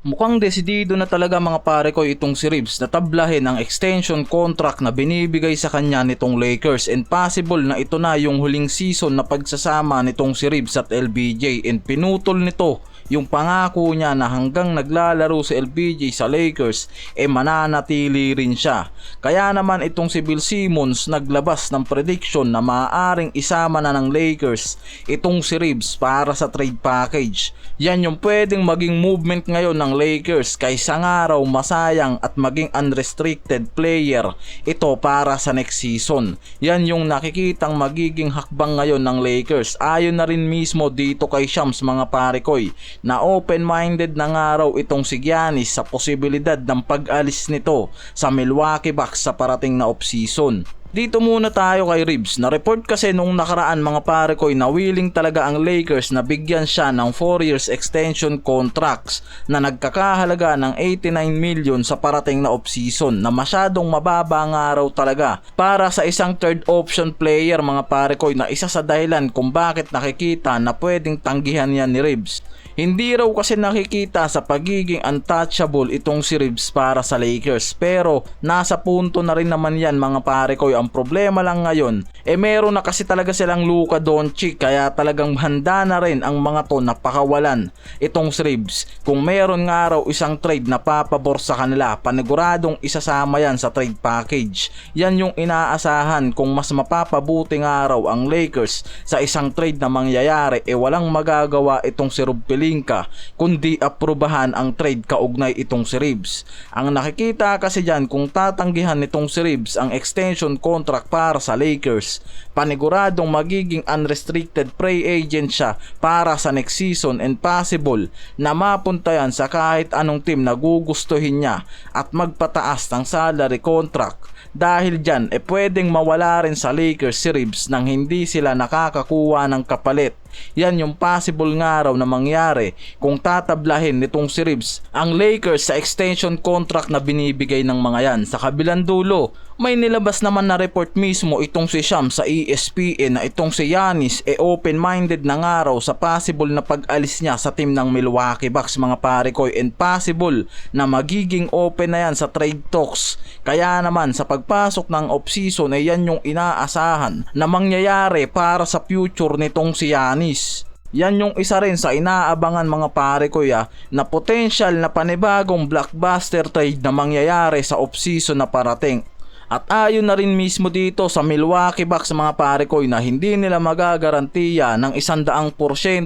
Mukhang desidido na talaga mga pare ko itong si Reeves na tablahin ang extension contract na binibigay sa kanya nitong Lakers, and possible na ito na yung huling season na pagsasama nitong si Reeves at LBJ, and pinutol nito yung pangako niya na hanggang naglalaro si LBJ sa Lakers mananatili rin siya. Kaya naman itong si Bill Simmons naglabas ng prediction na maaaring isama na ng Lakers itong si Reeves para sa trade package. Yan yung pwedeng maging movement ngayon ng Lakers kaysa nga raw masayang at maging unrestricted player ito para sa next season. Yan yung nakikitang magiging hakbang ngayon ng Lakers. Ayon na rin mismo dito kay Shams mga pare koy na open-minded na nga raw itong si Giannis sa posibilidad ng pag-alis nito sa Milwaukee Bucks sa parating na off-season. Dito muna tayo kay Reeves. Na-report kasi nung nakaraan mga pare koy na willing talaga ang Lakers na bigyan siya ng 4 years extension contracts na nagkakahalaga ng 89 million sa parating na off-season, na masyadong mababa nga raw talaga para sa isang third option player mga pare koy, na isa sa dahilan kung bakit nakikita na pwedeng tanggihan yan ni Reeves. Hindi raw kasi nakikita sa pagiging untouchable itong si Reeves para sa Lakers, pero nasa punto na rin naman yan mga pare koy. Ang problema lang ngayon meron na kasi talaga silang Luka Doncic, kaya talagang handa na rin ang mga to na pakawalan itong si Reeves. Kung meron nga raw isang trade na papabor sa kanila, paniguradong isasama yan sa trade package. Yan yung inaasahan. Kung mas mapapabuti nga raw ang Lakers sa isang trade na mangyayari, walang magagawa itong si Rob Pelinka kundi aprubahan ang trade kaugnay itong si Reeves. Ang nakikita kasi dyan, kung tatanggihan nitong si Reeves ang extension contract para sa Lakers, paniguradong magiging unrestricted free agent siya para sa next season, and possible na mapunta yan sa kahit anong team na gugustuhin niya at magpataas ng salary contract. Dahil dyan pwedeng mawala rin sa Lakers si Reeves nang hindi sila nakakakuha ng kapalit. Yan yung possible nga raw na mangyari kung tatablahin nitong si Reeves ang Lakers sa extension contract na binibigay ng mga yan. Sa kabilang dulo, may nilabas naman na report mismo itong si Shams sa ESPN na itong si Giannis open-minded na nga raw sa possible na pag-alis niya sa team ng Milwaukee Bucks mga pare koy, and possible na magiging open na yan sa trade talks. Kaya naman sa pagpasok ng off-season yan yung inaasahan na mangyayari para sa future nitong si Giannis. Yan yung isa rin sa inaabangan mga pare ko na potential na panibagong blockbuster trade na mangyayari sa off-season na parating. At ayon na rin mismo dito sa Milwaukee Bucks mga pare ko na hindi nila magagarantiya ng 100%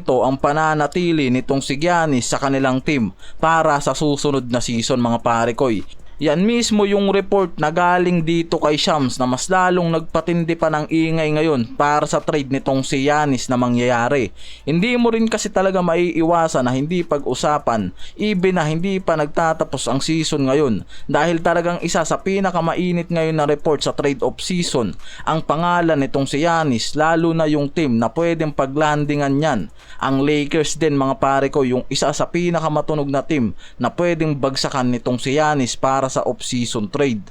ang pananatili nitong si Giannis sa kanilang team para sa susunod na season mga pare ko. Yan mismo yung report na galing dito kay Shams na mas lalong nagpatindi pa ng ingay ngayon para sa trade nitong si Giannis na mangyayari. Hindi mo rin kasi talaga maiiwasan na hindi pag-usapan even na hindi pa nagtatapos ang season ngayon, dahil talagang isa sa pinakamainit ngayon na report sa trade off season ang pangalan nitong si Giannis, lalo na yung team na pwedeng paglandingan yan. Ang Lakers din mga pare ko yung isa sa pinakamatunog na team na pwedeng bagsakan nitong si Giannis para sa off-season trade.